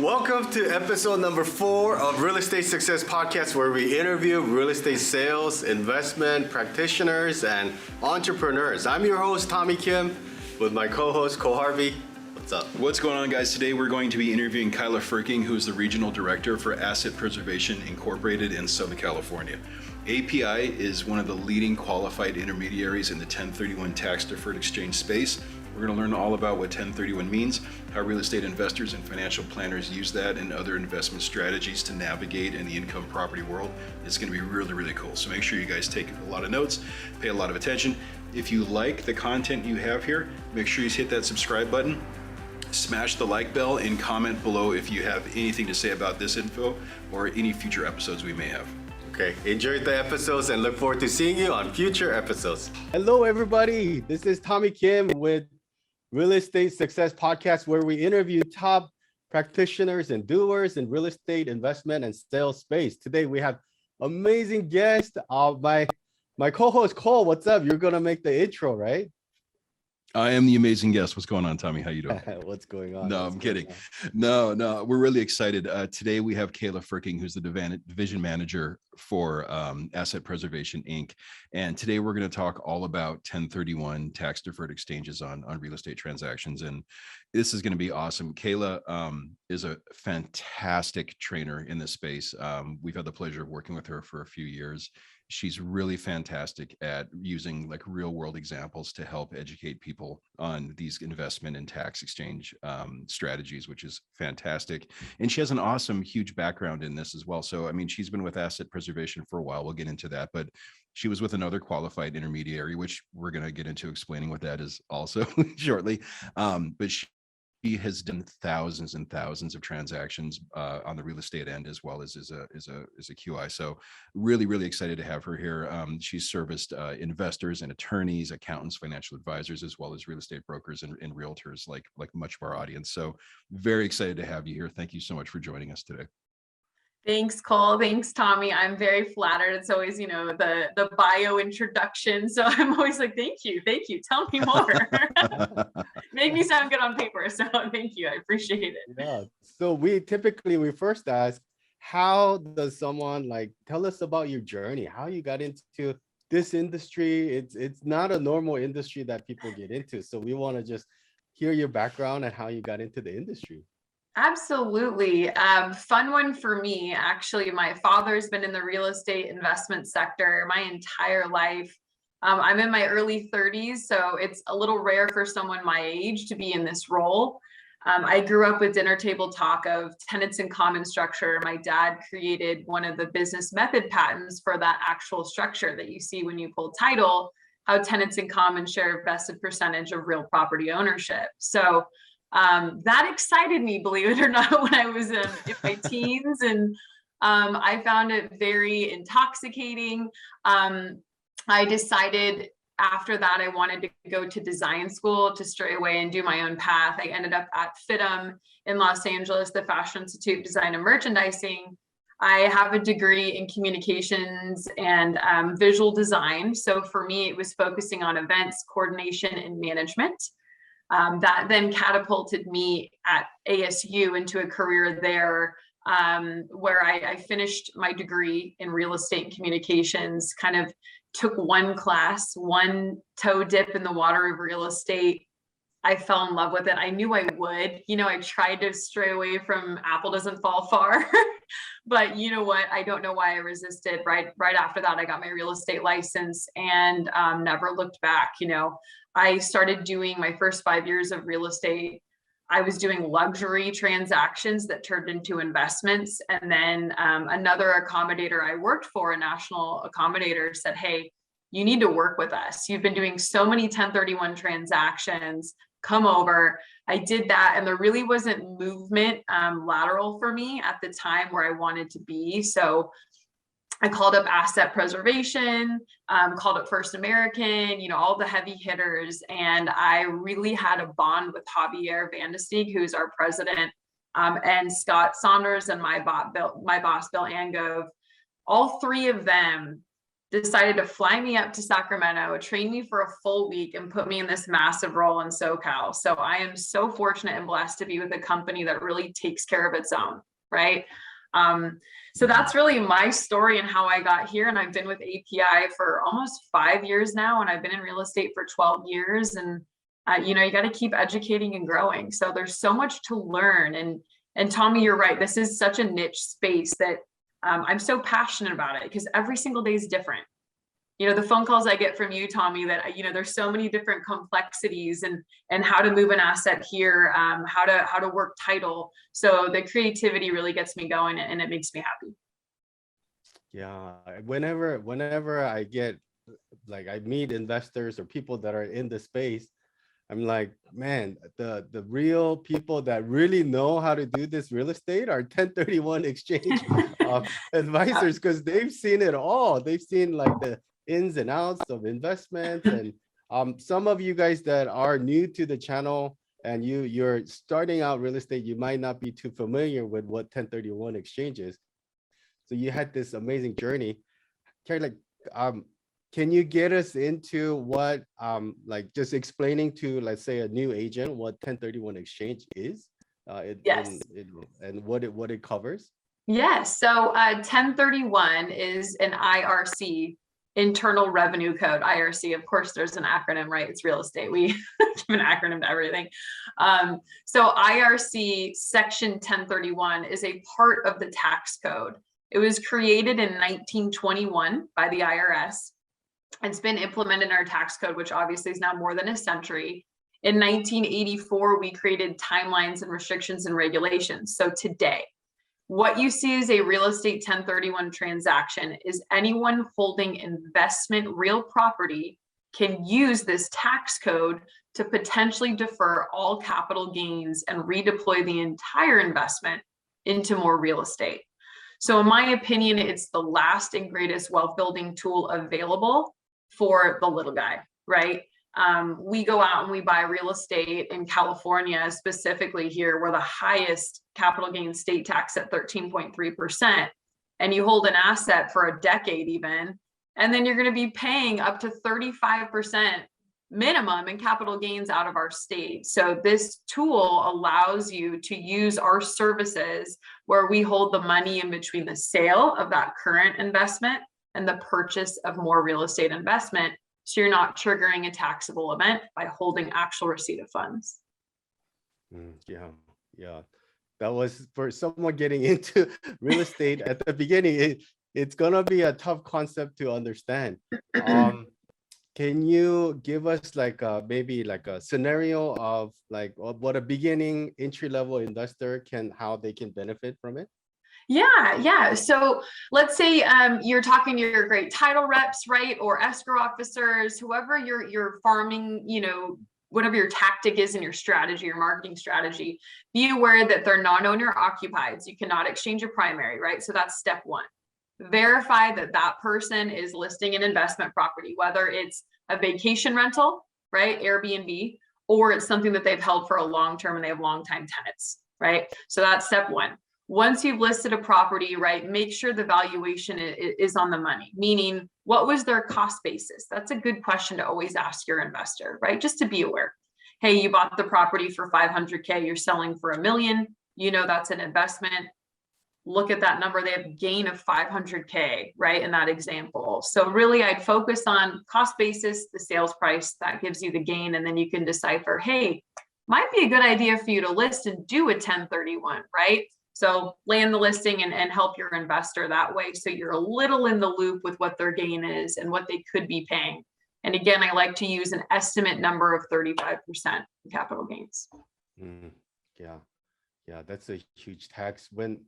Welcome to episode number 4 of Real Estate Success Podcast, where we interview real estate sales, investment practitioners, and entrepreneurs. I'm your host, Tommy Kim, with my co-host, Cole Harvey. What's up? What's going on, guys? Today we're going to be interviewing Kayla Frerking, who is the Regional Director for Asset Preservation Incorporated in Southern California. API is one of the leading qualified intermediaries in the 1031 tax-deferred exchange space. We're going to learn all about what 1031 means, how real estate investors and financial planners use that and other investment strategies to navigate in the income property world. It's going to be really, really cool. So make sure you guys take a lot of notes, pay a lot of attention. If you like the content you have here, make sure you hit that subscribe button, smash the like bell, and comment below if you have anything to say about this info or any future episodes we may have. Okay, enjoy the episodes and look forward to seeing you on future episodes. Hello, everybody. This is Tommy Kim with Real Estate Success Podcast, where we interview top practitioners and doers in real estate investment and sales space. Today, we have amazing guest, my co-host Cole. What's up? You're gonna make the intro, right? I am the amazing guest. What's going on, Tommy? How you doing? What's going on? No, I'm kidding. No, we're really excited. Today we have Kayla Frerking, who's the division manager for Asset Preservation Inc. And today we're going to talk all about 1031 tax deferred exchanges on real estate transactions. And this is going to be awesome. Kayla is a fantastic trainer in this space. We've had the pleasure of working with her for a few years. She's really fantastic at using like real world examples to help educate people on these investment and tax exchange strategies, which is fantastic. And she has an awesome, huge background in this as well. So, I mean, she's been with Asset Preservation for a while. We'll get into that, but she was with another qualified intermediary, which we're going to get into explaining what that is also shortly. But she has done thousands and thousands of transactions on the real estate end, as well as a QI. So really, really excited to have her here. She's serviced investors and attorneys, accountants, financial advisors, as well as real estate brokers and realtors, like much of our audience. So very excited to have you here. Thank you so much for joining us today. Thanks, Cole. Thanks, Tommy. I'm very flattered. It's always, the bio introduction. So I'm always like, thank you. Tell me more. Make me sound good on paper. So thank you. I appreciate it. Yeah. So we first ask, how does someone tell us about your journey, how you got into this industry? It's not a normal industry that people get into. So we want to just hear your background and how you got into the industry. Absolutely. Fun one for me. Actually, my father's been in the real estate investment sector my entire life. I'm in my early 30s, so it's a little rare for someone my age to be in this role. I grew up with dinner table talk of tenants in common structure. My dad created one of the business method patents for that actual structure that you see when you pull title, how tenants in common share a vested percentage of real property ownership. So that excited me, believe it or not, when I was in my teens, and I found it very intoxicating. I decided after that I wanted to go to design school to stray away and do my own path. I ended up at FITM in Los Angeles, the Fashion Institute of Design and Merchandising. I have a degree in communications and visual design. So for me, it was focusing on events, coordination, and management. That then catapulted me at ASU into a career there, where I finished my degree in real estate and communications, kind of took one class, one toe dip in the water of real estate. I fell in love with it. I knew I would. I tried to stray away from apple doesn't fall far, but you know what? I don't know why I resisted. Right after that, I got my real estate license and never looked back. I started doing my first 5 years of real estate. I was doing luxury transactions that turned into investments. And then another accommodator I worked for, a national accommodator, said, hey, you need to work with us. You've been doing so many 1031 transactions. Come over. I did that. And there really wasn't movement lateral for me at the time where I wanted to be. So I called up Asset Preservation, called up First American, all the heavy hitters. And I really had a bond with Javier Vandesteeg, who's our president, and Scott Saunders and my boss, Bill Angove. All three of them decided to fly me up to Sacramento, train me for a full week, and put me in this massive role in SoCal. So I am so fortunate and blessed to be with a company that really takes care of its own, right? So that's really my story and how I got here. And I've been with API for almost 5 years now, and I've been in real estate for 12 years. And you know, you got to keep educating and growing. So there's so much to learn. And Tommy, you're right. This is such a niche space that I'm so passionate about it because every single day is different. You know, the phone calls I get from you, Tommy, that, you know, there's so many different complexities and how to move an asset here, how to work title. So the creativity really gets me going and it makes me happy. Yeah, whenever I get, like, I meet investors or people that are in the space, I'm like, man, the real people that really know how to do this real estate are 1031 exchange advisors, because they've seen it all. They've seen like the ins and outs of investments. And some of you guys that are new to the channel and you're starting out real estate, you might not be too familiar with what 1031 exchange is. So you had this amazing journey. Carrie, can you get us into what, like, just explaining to, let's say, a new agent what 1031 exchange is, Yes. And what it covers? Yes. So 1031 is an IRC, Internal Revenue Code. IRC, of course, there's an acronym, right? It's real estate. We give an acronym to everything. So IRC Section 1031 is a part of the tax code. It was created in 1921 by the IRS. It's been implemented in our tax code, which obviously is now more than a century. In 1984, we created timelines and restrictions and regulations. So today, what you see as a real estate 1031 transaction is anyone holding investment real property can use this tax code to potentially defer all capital gains and redeploy the entire investment into more real estate. So in my opinion, it's the last and greatest wealth building tool available for the little guy, right? We go out and we buy real estate in California, specifically here, where the highest capital gains state tax at 13.3%. And you hold an asset for a decade even, and then you're going to be paying up to 35% minimum in capital gains out of our state. So this tool allows you to use our services where we hold the money in between the sale of that current investment and the purchase of more real estate investment. So you're not triggering a taxable event by holding actual receipt of funds. Yeah. That was for someone getting into real estate at the beginning. It's gonna be a tough concept to understand. Can you give us like maybe like a scenario of like what a beginning entry-level investor how they can benefit from it? Yeah. So let's say you're talking to your great title reps, right? Or escrow officers, whoever you're farming, you know, whatever your tactic is in your strategy, your marketing strategy, be aware that they're non-owner occupied. So you cannot exchange your primary, right? So that's step one. Verify that that person is listing an investment property, whether it's a vacation rental, right? Airbnb, or it's something that they've held for a long term and they have long-time tenants, right? So that's step one. Once you've listed a property, right, make sure the valuation is on the money, meaning what was their cost basis? That's a good question to always ask your investor, right? Just to be aware. Hey, you bought the property for 500K, you're selling for $1 million, you know that's an investment. Look at that number, they have a gain of 500K, right, in that example. So really I'd focus on cost basis, the sales price, that gives you the gain, and then you can decipher, hey, might be a good idea for you to list and do a 1031, right? So land the listing and help your investor that way. So you're a little in the loop with what their gain is and what they could be paying. And again, I like to use an estimate number of 35% capital gains. Yeah, that's a huge tax. When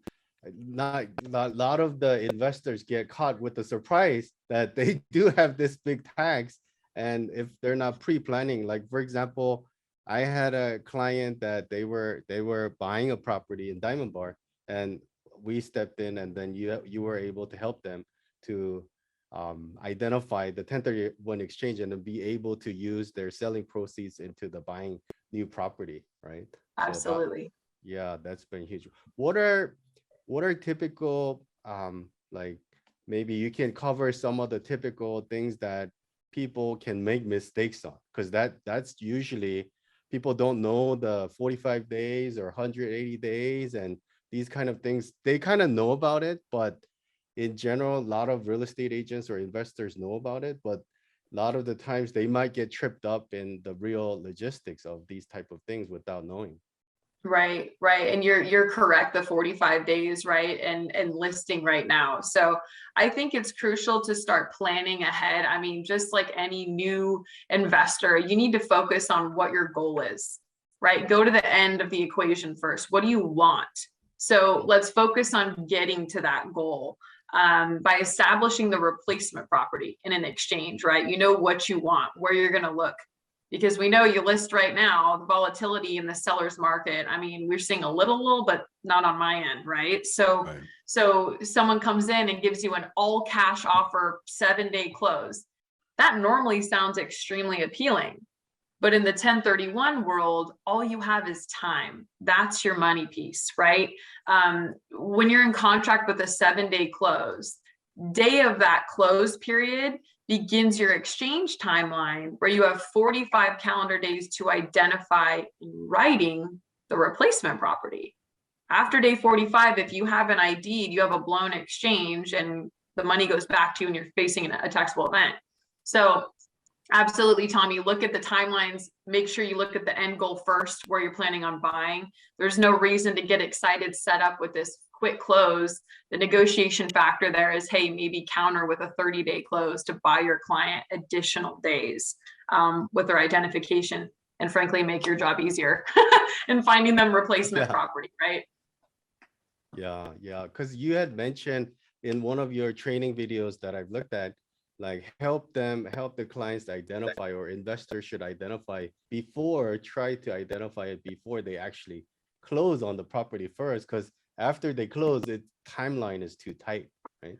not a lot of the investors get caught with the surprise that they do have this big tax. And if they're not pre-planning, like for example, I had a client that they were buying a property in Diamond Bar, and we stepped in, and then you were able to help them to identify the 1031 exchange and then be able to use their selling proceeds into the buying new property, right? Absolutely. So that's been huge. What are typical like maybe you can cover some of the typical things that people can make mistakes on, because that's usually people don't know the 45 days or 180 days and these kind of things. They kind of know about it, but in general, a lot of real estate agents or investors know about it, but a lot of the times they might get tripped up in the real logistics of these type of things without knowing. Right, right. And you're correct, the 45 days, right? And listing right now. So I think it's crucial to start planning ahead. I mean, just like any new investor, you need to focus on what your goal is, right? Go to the end of the equation first. What do you want? So let's focus on getting to that goal by establishing the replacement property in an exchange, right? You know what you want, where you're going to look. Because we know you list right now, the volatility in the seller's market. I mean, we're seeing a little, but not on my end, right? So, Right. so someone comes in and gives you an all cash offer, 7-day close. That normally sounds extremely appealing. But in the 1031 world, all you have is time. That's your money piece, right? When you're in contract with a 7-day close, day of that close period begins your exchange timeline, where you have 45 calendar days to identify in writing the replacement property. After day 45, if you have an ID, you have a blown exchange and the money goes back to you and you're facing a taxable event. So absolutely, Tommy, look at the timelines. Make sure you look at the end goal first, where you're planning on buying. There's no reason to get excited, set up with this quick close. The negotiation factor there is, hey, maybe counter with a 30-day close to buy your client additional days with their identification, and frankly, make your job easier in finding them replacement property, right? Yeah, because you had mentioned in one of your training videos that I've looked at, like help the clients identify, or investors should identify try to identify it before they actually close on the property first, because after they close, it timeline is too tight, right?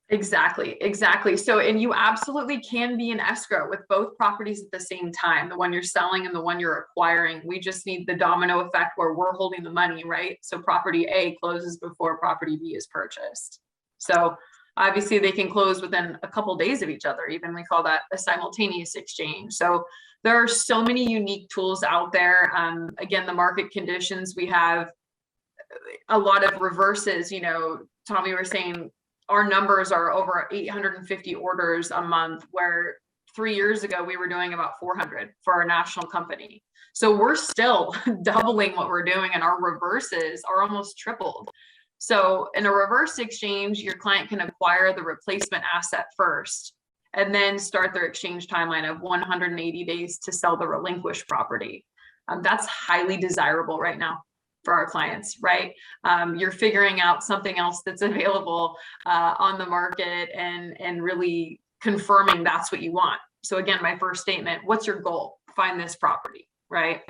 Exactly. So, and you absolutely can be in escrow with both properties at the same time, the one you're selling and the one you're acquiring. We just need the domino effect where we're holding the money, right? So property A closes before property B is purchased. So obviously they can close within a couple of days of each other. Even we call that a simultaneous exchange. So there are so many unique tools out there. Again, the market conditions, we have a lot of reverses. You know, Tommy, we're saying our numbers are over 850 orders a month, where 3 years ago we were doing about 400 for our national company. So we're still doubling what we're doing, and our reverses are almost tripled. So in a reverse exchange, your client can acquire the replacement asset first and then start their exchange timeline of 180 days to sell the relinquished property. That's highly desirable right now for our clients, right? You're figuring out something else that's available on the market and really confirming that's what you want. So again, my first statement, what's your goal? Find this property, right?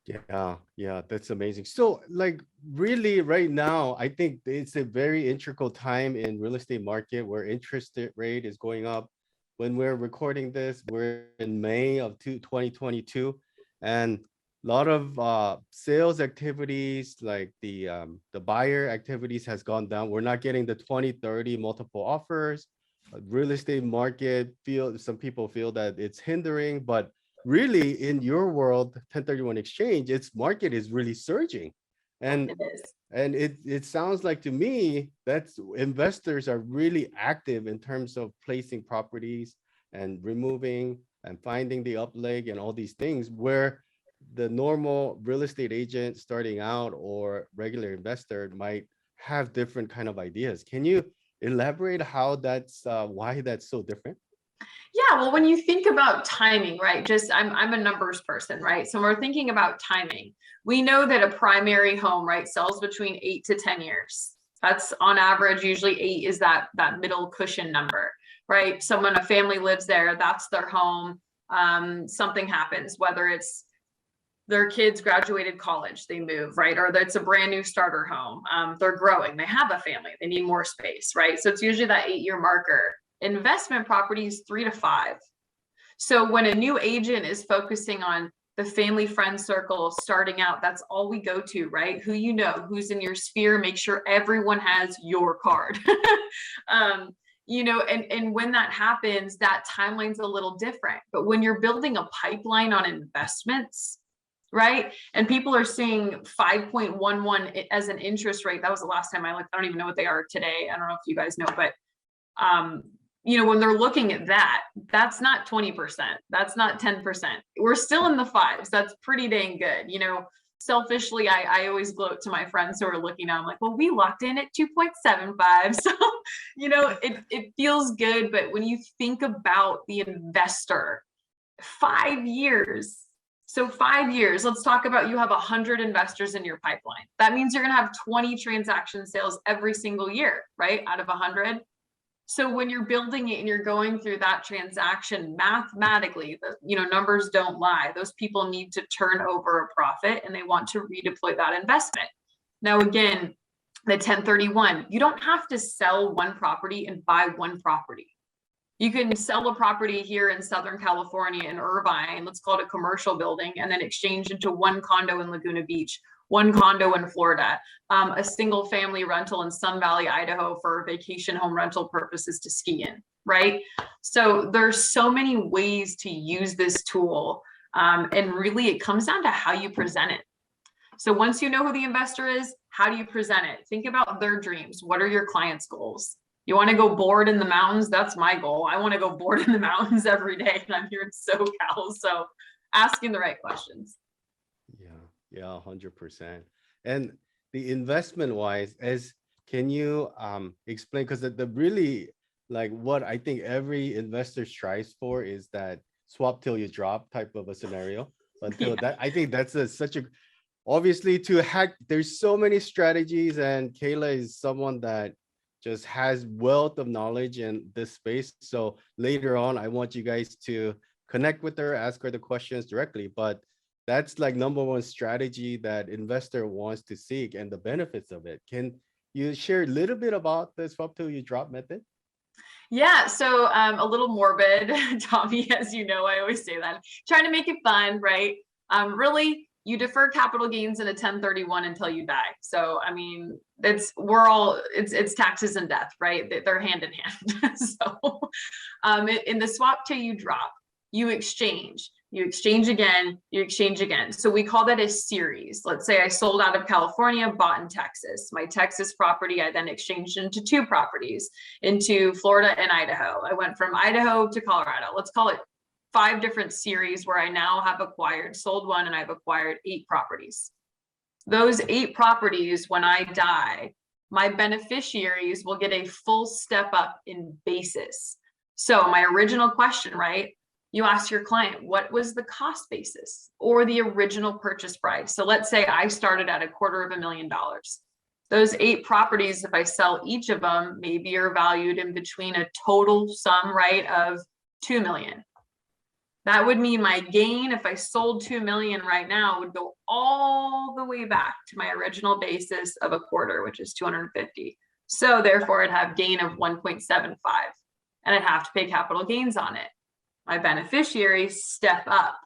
Yeah, that's amazing. So like really right now, I think it's a very integral time in real estate market where interest rate is going up. When we're recording this, we're in May of 2022, and a lot of sales activities, like the buyer activities, has gone down. We're not getting the 20, 30 multiple offers. Real estate market some people feel that it's hindering, but really in your world, 1031 exchange, its market is really surging. And It is. and it sounds like to me that investors are really active in terms of placing properties and removing and finding the up leg and all these things, where the normal real estate agent starting out or regular investor might have different kind of ideas. Can you elaborate how that's why that's so different? Yeah, well, when you think about timing, right? I'm a numbers person, right? So when we're thinking about timing, we know that a primary home, right, sells between 8 to 10 years. That's on average. Usually 8 is that middle cushion number, right? So when a family lives there, that's their home. Something happens, whether it's their kids graduated college, they move, right? Or that's a brand new starter home. They're growing, they have a family, they need more space, right? So it's usually that 8-year marker. Investment properties 3 to 5. So when a new agent is focusing on the family friend circle starting out, that's all we go to, right? Who you know, who's in your sphere, make sure everyone has your card. And when that happens, that timeline's a little different. But when you're building a pipeline on investments, right? And people are seeing 5.11 as an interest rate. That was the last time I looked. I don't even know what they are today. I don't know if you guys know, but when they're looking at that, that's not 20%. That's not 10%. We're still in the fives. That's pretty dang good. Selfishly, I always gloat to my friends who are looking at, I'm like, well, we locked in at 2.75. So, it feels good. But when you think about the investor, 5 years. So 5 years, let's talk about, you have 100 investors in your pipeline. That means you're going to have 20 transaction sales every single year, right? Out of 100. So when you're building it and you're going through that transaction, mathematically, numbers don't lie. Those people need to turn over a profit and they want to redeploy that investment. Now, again, the 1031, you don't have to sell one property and buy one property. You can sell a property here in Southern California in Irvine, let's call it a commercial building, and then exchange into one condo in Laguna Beach, one condo in Florida, a single family rental in Sun Valley, Idaho for vacation home rental purposes to ski in, right? So there's so many ways to use this tool. And really it comes down to how you present it. So once you know who the investor is, how do you present it? Think about their dreams. What are your clients' goals? You want to go board in the mountains? That's my goal. I want to go board in the mountains every day. And I'm here in SoCal. So asking the right questions. Yeah, 100%. And the investment wise, can you explain, because the really, like, what I think every investor strives for is that swap till you drop type of a scenario. Until that, I think that's such a, obviously to hack, there's so many strategies, and Kayla is someone that just has wealth of knowledge in this space. So later on, I want you guys to connect with her, ask her the questions directly, but that's like number one strategy that investor wants to seek and the benefits of it. Can you share a little bit about the swap till you drop method? Yeah, so a little morbid, Tommy, as you know, I always say that. Trying to make it fun, right? Really, you defer capital gains in a 1031 until you die. So, I mean, it's taxes and death, right? They're hand in hand. So in the swap till you drop, you exchange again, you exchange again. So we call that a series. Let's say I sold out of California, bought in Texas. My Texas property, I then exchanged into 2 properties, into Florida and Idaho. I went from Idaho to Colorado. Let's call it 5 different series where I now have sold one, and I've acquired 8 properties. Those 8 properties, when I die, my beneficiaries will get a full step up in basis. So my original question, right? You ask your client, what was the cost basis or the original purchase price? So let's say I started at $250,000. Those 8 properties, if I sell each of them, maybe are valued in between a total sum, right, of $2 million. That would mean my gain, if I sold $2 million right now, would go all the way back to my original basis of a quarter, which is 250. So therefore I'd have gain of 1.75, and I'd have to pay capital gains on it. My beneficiaries step up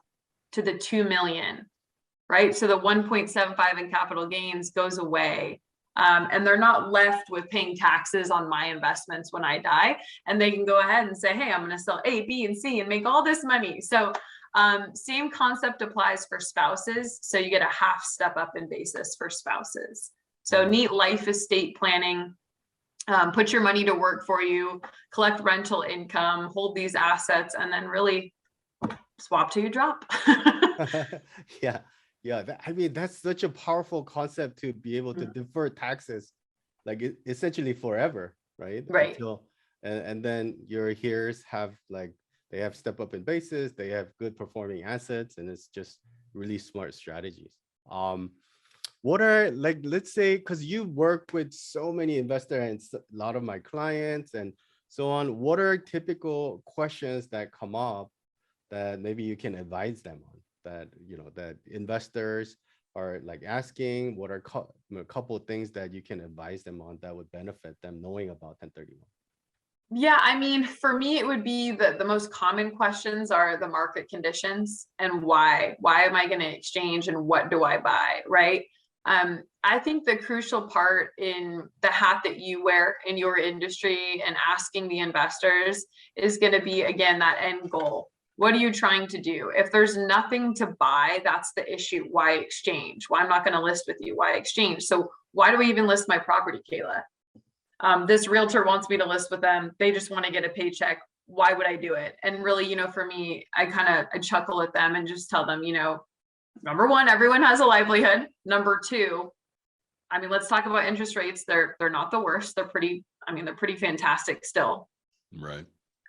to the 2 million, right? So the 1.75 in capital gains goes away. And they're not left with paying taxes on my investments when I die. And they can go ahead and say, hey, I'm going to sell A, B, and C and make all this money. So same concept applies for spouses. So you get a half step up in basis for spouses. So neat life estate planning. Put your money to work for you, collect rental income, hold these assets, and then really swap till you drop. Yeah. I mean, that's such a powerful concept to be able to defer taxes, like essentially forever, right? Right. And then your heirs have, like, they have step up in basis, they have good performing assets, and it's just really smart strategies. What are, like, let's say, because you work with so many investors and a lot of my clients and so on, what are typical questions that come up that maybe you can advise them on, that, that investors are like asking? What are a couple of things that you can advise them on that would benefit them knowing about 1031? Yeah, I mean, for me, it would be the most common questions are the market conditions and why. Why am I going to exchange and what do I buy, right? I think the crucial part in the hat that you wear in your industry and asking the investors is going to be, again, that end goal. What are you trying to do? If there's nothing to buy, that's the issue. Why exchange? Why I'm not going to list with you? Why exchange? So why do I even list my property, Kayla? This realtor wants me to list with them. They just want to get a paycheck. Why would I do it? And really, for me, I chuckle at them and just tell them, number one, everyone has a livelihood. Number two, I mean, let's talk about interest rates. They're not the worst. They're pretty fantastic still. Right.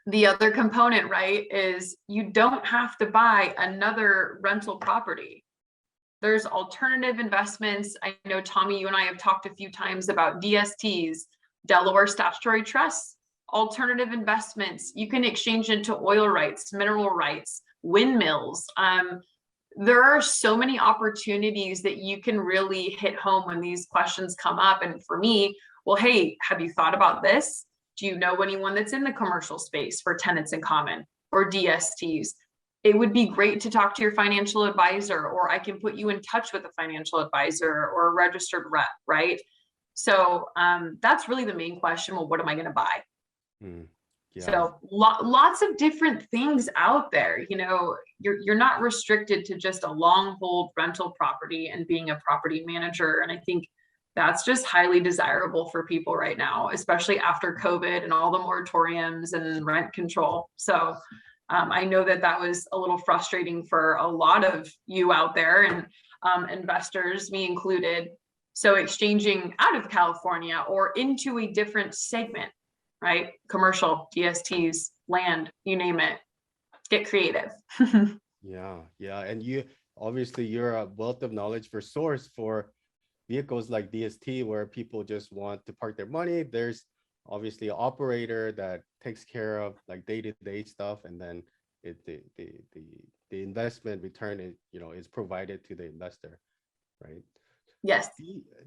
The other component, right, is you don't have to buy another rental property. There's alternative investments. I know, Tommy, you and I have talked a few times about DSTs, Delaware statutory trusts, alternative investments. You can exchange into oil rights, mineral rights, windmills. There are so many opportunities that you can really hit home when these questions come up. And for me, well, hey, have you thought about this? Do you know anyone that's in the commercial space for tenants in common or DSTs? It would be great to talk to your financial advisor, or I can put you in touch with a financial advisor or a registered rep, right? So that's really the main question. Well, what am I going to buy? Yeah. So lots of different things out there. You're not restricted to just a long hold rental property and being a property manager. And I think that's just highly desirable for people right now, especially after COVID and all the moratoriums and rent control. So I know that was a little frustrating for a lot of you out there, and investors, me included. So exchanging out of California or into a different segment, right? Commercial, DSTs, land, you name it. Get creative. Yeah. And you're a wealth of knowledge for source for vehicles like DST, where people just want to park their money. There's obviously an operator that takes care of like day-to-day stuff, and then the investment return is provided to the investor, right? Yes.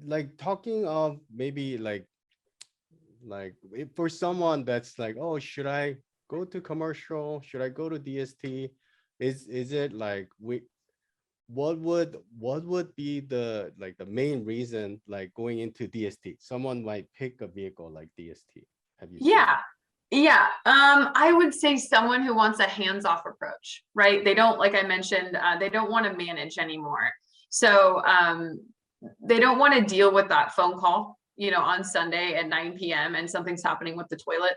Like talking of maybe like for someone that's like, oh, should I go to commercial? Should I go to DST? Is it like what would be the main reason like going into DST? Someone might pick a vehicle like DST. Have you seen that? Yeah. I would say someone who wants a hands-off approach, right? They don't, like I mentioned, they don't want to manage anymore. So they don't want to deal with that phone call, on Sunday at 9 p.m. and something's happening with the toilet.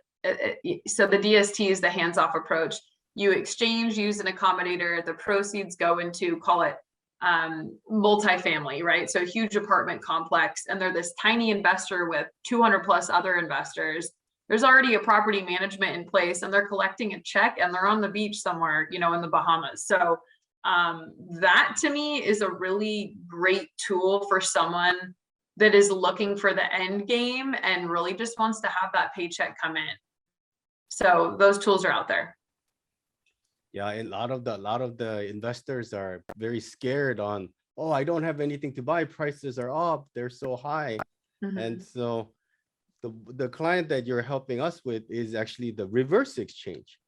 So the DST is the hands-off approach. You exchange, use an accommodator, the proceeds go into, call it multifamily, right? So a huge apartment complex, and they're this tiny investor with 200 plus other investors. There's already a property management in place, and they're collecting a check, and they're on the beach somewhere, in the Bahamas. So that to me is a really great tool for someone that is looking for the end game and really just wants to have that paycheck come in. So those tools are out there. Yeah, and a lot of the investors are very scared on, oh, I don't have anything to buy. Prices are up. They're so high. Mm-hmm. And so the client that you're helping us with is actually the reverse exchange,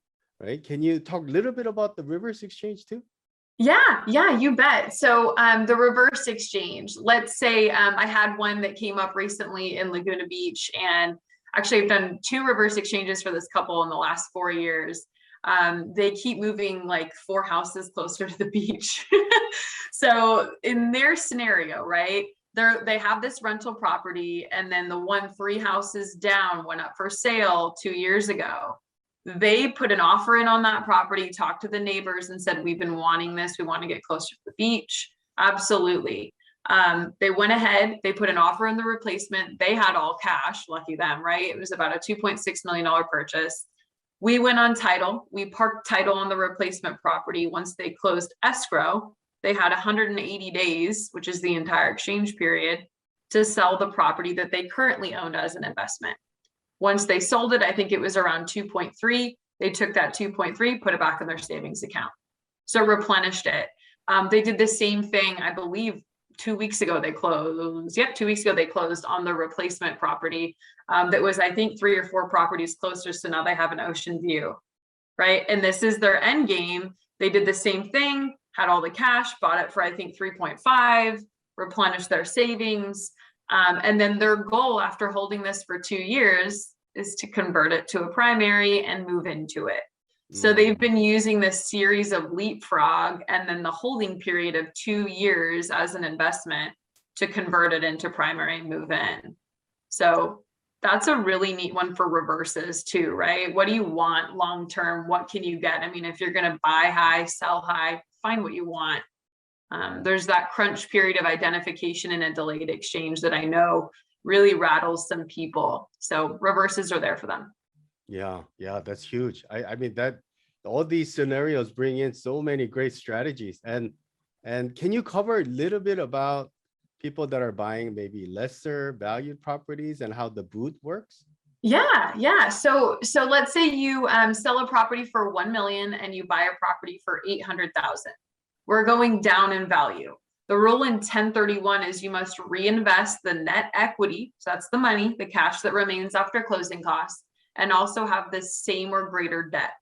right? Can you talk a little bit about the reverse exchange too? Yeah, you bet. So the reverse exchange, let's say I had one that came up recently in Laguna Beach, and actually I've done 2 reverse exchanges for this couple in the last 4 years. They keep moving like 4 houses closer to the beach. So in their scenario, right, they have this rental property, and then the one 3 houses down went up for sale 2 years ago. They put an offer in on that property, talked to the neighbors and said, we've been wanting this. We want to get closer to the beach. Absolutely. They went ahead, they put an offer in the replacement. They had all cash, lucky them, right? It was about a $2.6 million purchase. We went on title. We parked title on the replacement property. Once they closed escrow, they had 180 days, which is the entire exchange period, to sell the property that they currently owned as an investment. Once they sold it, I think it was around 2.3. They took that 2.3, put it back in their savings account. So replenished it. They did the same thing, I believe, 2 weeks ago they closed. Yep, 2 weeks ago they closed on the replacement property. That was, I think, 3 or 4 properties closer. So now they have an ocean view, right? And this is their end game. They did the same thing, had all the cash, bought it for, I think, 3.5, replenished their savings. And then their goal after holding this for 2 years is to convert it to a primary and move into it. So they've been using this series of leapfrog and then the holding period of 2 years as an investment to convert it into primary and move in. So that's a really neat one for reverses too, right? What do you want long-term? What can you get? I mean, if you're going to buy high, sell high, find what you want. There's that crunch period of identification in a delayed exchange that I know really rattles some people. So reverses are there for them. Yeah, that's huge. I mean that all these scenarios bring in so many great strategies. And can you cover a little bit about people that are buying maybe lesser valued properties and how the boot works? Yeah. So let's say you sell a property for 1 million and you buy a property for 800,000. We're going down in value. The rule in 1031 is you must reinvest the net equity. So that's the money, the cash that remains after closing costs, and also have the same or greater debt,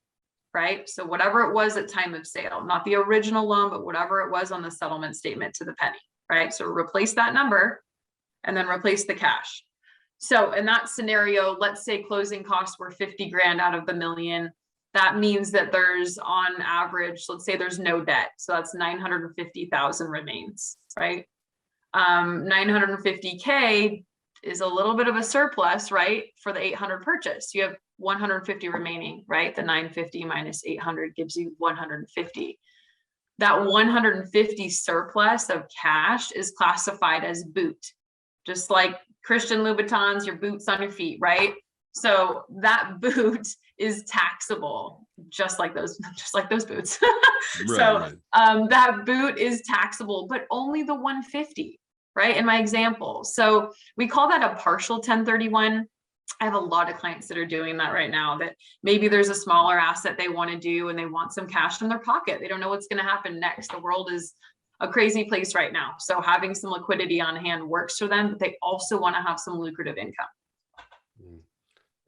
right? So whatever it was at time of sale, not the original loan, but whatever it was on the settlement statement to the penny, right? So replace that number and then replace the cash. So in that scenario, let's say closing costs were 50 grand out of the million. That means that there's on average, let's say there's no debt. So that's 950,000 remains, right? 950K is a little bit of a surplus, right? For the 800 purchase, you have 150 remaining, right? The 950 minus 800 gives you 150. That 150 surplus of cash is classified as boot, just like Christian Louboutins, your boots on your feet, right? So that boot is taxable, just like those boots. That boot is taxable, but only the 150, right? In my example. So we call that a partial 1031. I have a lot of clients that are doing that right now, that maybe there's a smaller asset they want to do and they want some cash in their pocket. They don't know what's going to happen next. The world is a crazy place right now. So having some liquidity on hand works for them, but they also want to have some lucrative income.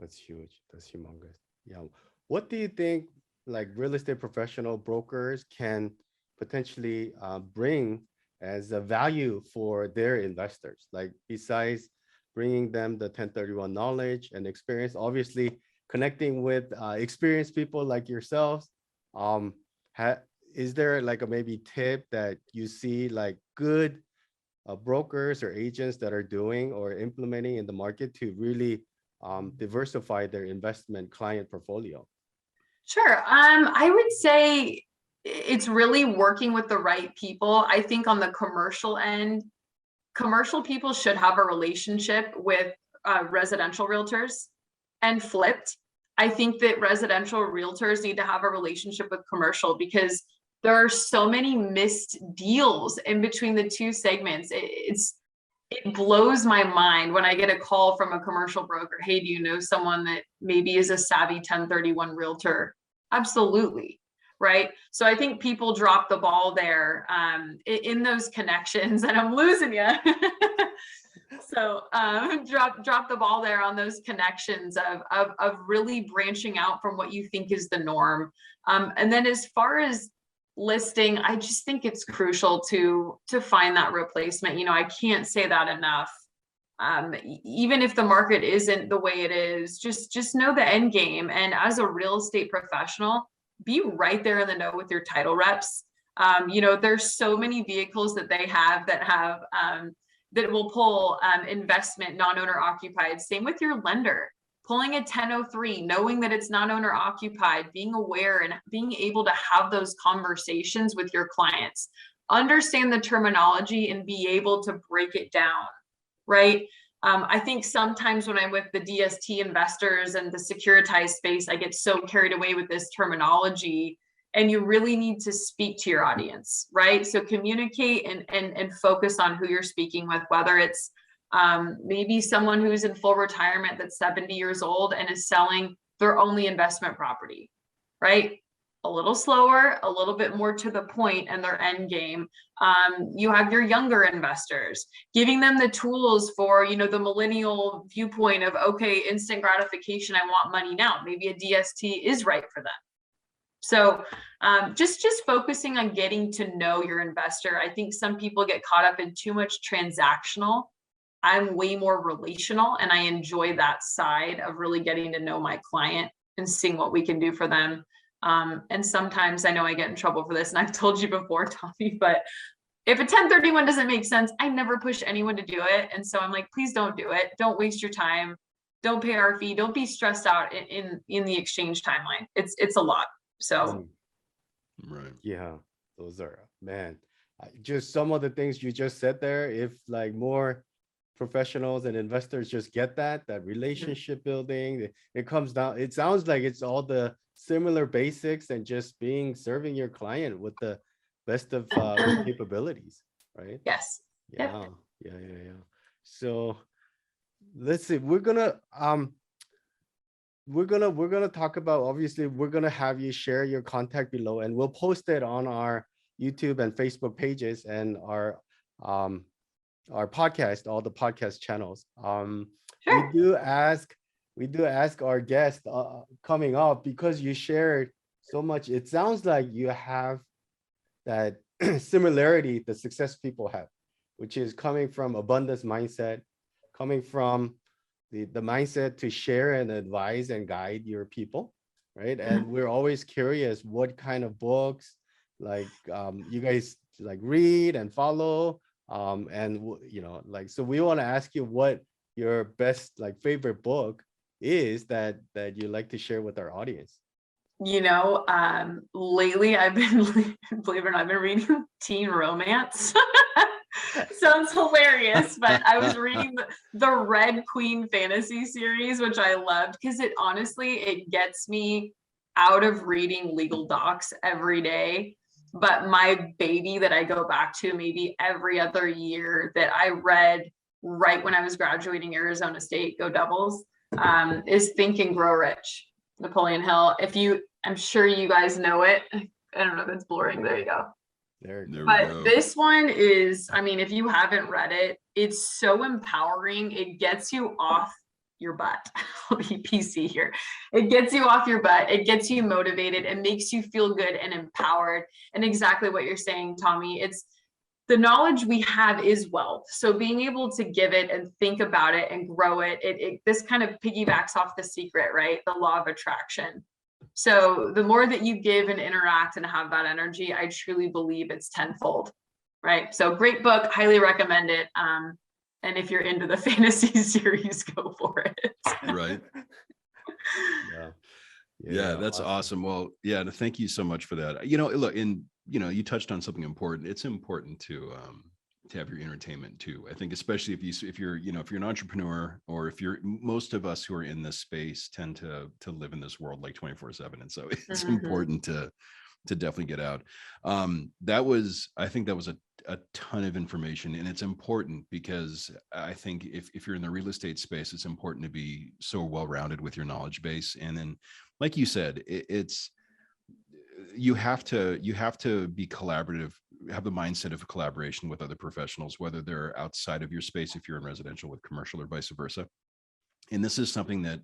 That's huge. That's humongous. Yeah. What do you think like real estate professional brokers can potentially bring as a value for their investors? Like besides bringing them the 1031 knowledge and experience, obviously connecting with experienced people like yourselves. Is there like a maybe tip that you see like good brokers or agents that are doing or implementing in the market to really diversify their investment client portfolio? Sure. I would say it's really working with the right people. I think on the commercial end, commercial people should have a relationship with residential realtors, and flipped. I think that residential realtors need to have a relationship with commercial, because there are so many missed deals in between the two segments. It blows my mind when I get a call from a commercial broker. Hey, do you know someone that maybe is a savvy 1031 realtor? Absolutely. Right. So I think people drop the ball there in those connections, and I'm losing you. So drop the ball there on those connections of really branching out from what you think is the norm. And then as far as listing, I just think it's crucial to find that replacement. You know, I can't say that enough. Even if the market isn't the way it is, just know the end game. And as a real estate professional, be right there in the know with your title reps. You know, there's so many vehicles that they have that will pull investment non-owner occupied. Same with your lender. Pulling a 1003, knowing that it's not owner occupied, being aware and being able to have those conversations with your clients, understand the terminology and be able to break it down, right? I think sometimes when I'm with the DST investors and the securitized space, I get so carried away with this terminology, and you really need to speak to your audience, right? So communicate and focus on who you're speaking with, whether it's maybe someone who's in full retirement that's 70 years old and is selling their only investment property, right? a little slower, a little bit more to the point and their end game. You have your younger investors, giving them the tools for, the millennial viewpoint of, okay, instant gratification, I want money now. Maybe a DST is right for them. So just focusing on getting to know your investor. I think some people get caught up in too much transactional. I'm way more relational, and I enjoy that side of really getting to know my client and seeing what we can do for them. And sometimes I know I get in trouble for this, and I've told you before, Tommy, but if a 1031 doesn't make sense, I never push anyone to do it. And so I'm like, please don't do it. Don't waste your time. Don't pay our fee. Don't be stressed out in the exchange timeline. It's a lot. So. Right. Yeah, those are, man, just some of the things you just said there. If like more professionals and investors just get that relationship building, it comes down, it sounds like it's all the similar basics and just serving your client with the best of capabilities, right? Yes. Yeah. Yep. Yeah. So let's see, we're gonna talk about, obviously we're gonna have you share your contact below, and we'll post it on our YouTube and Facebook pages and our podcast, all the podcast channels. Sure. We do ask our guests coming up, because you shared so much, it sounds like you have that similarity the success people have, which is coming from abundance mindset, coming from the mindset to share and advise and guide your people, right? And we're always curious what kind of books like you guys like read and follow, and like, so we want to ask you what your best like favorite book is that you like to share with our audience. Lately I've been, believe it or not, I've been reading teen romance. Sounds hilarious, but I was reading the Red Queen fantasy series, which I loved, because it gets me out of reading legal docs every day. But my baby that I go back to maybe every other year, that I read right when I was graduating Arizona State, go Devils, is Think and Grow Rich, Napoleon Hill. I'm sure you guys know it. I don't know if it's blurring. There you go. But this one is, if you haven't read it, it's so empowering. It gets you off your butt. I'll be PC here. It gets you off your butt. It gets you motivated and makes you feel good and empowered. And exactly what you're saying, Tommy, it's the knowledge we have is wealth. So being able to give it and think about it and grow it, this kind of piggybacks off The Secret, right? The law of attraction. So the more that you give and interact and have that energy, I truly believe it's tenfold, right? So great book, highly recommend it. And if you're into the fantasy series, go for it. Right. Yeah, that's awesome. Well, yeah, thank you so much for that. Look, you touched on something important. It's important to have your entertainment too. I think, especially if you're an entrepreneur, or if most of us who are in this space tend to live in this world like 24/7. And so it's important to definitely get out. I think that was a ton of information, and it's important because I think if you're in the real estate space, it's important to be so well-rounded with your knowledge base. And then, like you said, you have to be collaborative, have the mindset of collaboration with other professionals, whether they're outside of your space, if you're in residential with commercial, or vice versa. And this is something that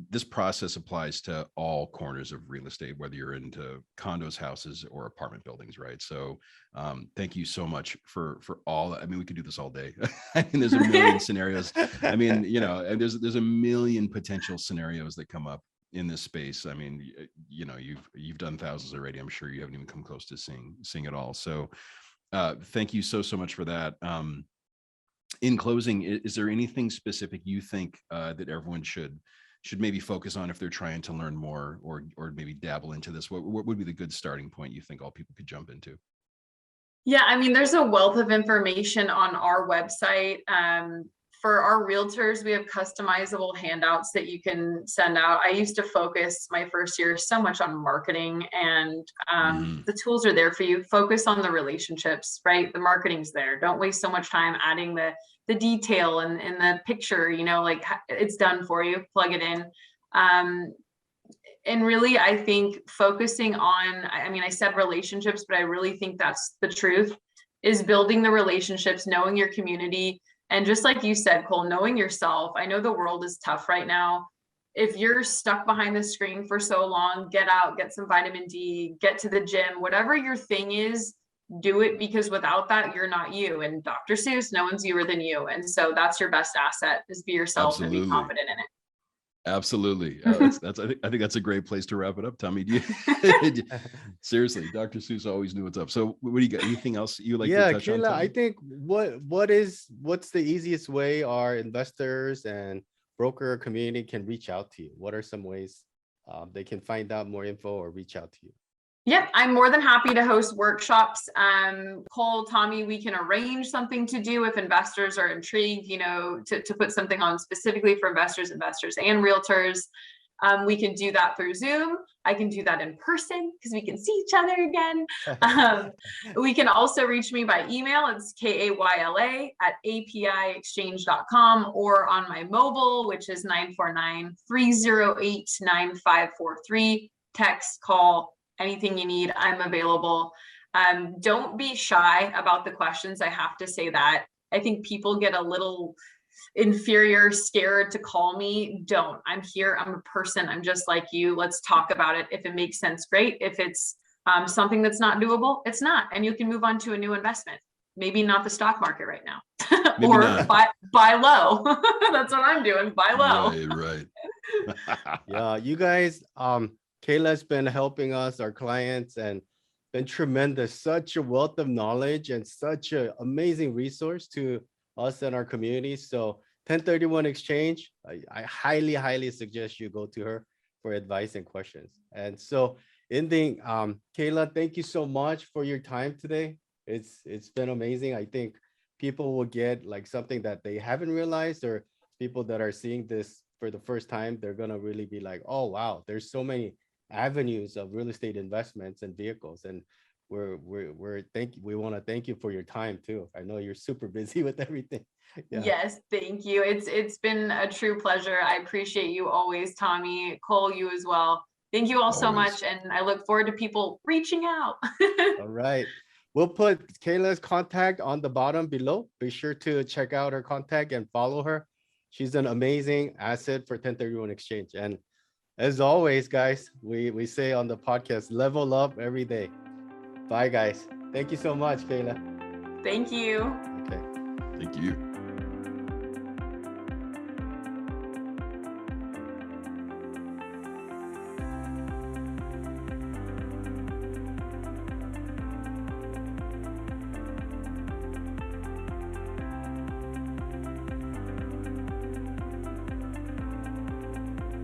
this process applies to all corners of real estate, whether you're into condos, houses, or apartment buildings, right? So thank you so much for all. We could do this all day. There's a million scenarios. And there's a million potential scenarios that come up in this space. You've done thousands already. I'm sure you haven't even come close to seeing it all. So thank you so much for that. In closing, is there anything specific you think that everyone should maybe focus on if they're trying to learn more, or maybe dabble into this? What would be the good starting point you think all people could jump into? Yeah, there's a wealth of information on our website. For our realtors, we have customizable handouts that you can send out. I used to focus my first year so much on marketing, and the tools are there for you. Focus on the relationships, right? The marketing's there. Don't waste so much time adding the detail and the picture, like it's done for you. Plug it in. And really, I think focusing on, I mean, I said relationships, but I really think that's the truth, is building the relationships, knowing your community. And just like you said, Cole, knowing yourself. I know the world is tough right now. If you're stuck behind the screen for so long, get out, get some vitamin D, get to the gym, whatever your thing is, do it, because without that, you're not you. And Dr. Seuss, no one's youer than you. And so that's your best asset, is be yourself and be Absolutely. confident in it. Absolutely. I think that's a great place to wrap it up, Tommy. Seriously, Dr. Seuss always knew what's up. So what do you got? Anything else you like to touch on, Kayla, Tommy? I think what's the easiest way our investors and broker community can reach out to you? What are some ways they can find out more info or reach out to you? Yep, I'm more than happy to host workshops. Cole, Tommy, we can arrange something to do if investors are intrigued, to put something on specifically for investors and realtors. We can do that through Zoom. I can do that in person because we can see each other again. We can also reach me by email. It's kayla@apiexchange.com, or on my mobile, which is 949-308-9543. Text, call, anything you need, I'm available. Don't be shy about the questions. I have to say that. I think people get a little inferior, scared to call me. Don't. I'm here. I'm a person. I'm just like you. Let's talk about it. If it makes sense, great. If it's something that's not doable, it's not. And you can move on to a new investment. Maybe not the stock market right now. Or buy low. That's what I'm doing. Buy low. Right. Yeah, you guys, Kayla's been helping us, our clients, and been tremendous. Such a wealth of knowledge and such an amazing resource to us and our community. So 1031 Exchange, I highly, highly suggest you go to her for advice and questions. And so ending, Kayla, thank you so much for your time today. It's been amazing. I think people will get like something that they haven't realized, or people that are seeing this for the first time, they're gonna really be like, oh wow, there's so many avenues of real estate investments and vehicles. And we want to thank you for your time too. I know you're super busy with everything. Yeah. Yes, thank you. It's been a true pleasure. I appreciate you always, Tommy. Cole, you as well. Thank you all so much, and I look forward to people reaching out. All right. We'll put Kayla's contact on the bottom below. Be sure to check out her contact and follow her. She's an amazing asset for 1031 Exchange. And as always, guys, we say on the podcast, level up every day. Bye, guys. Thank you so much, Kayla. Thank you. Okay. Thank you.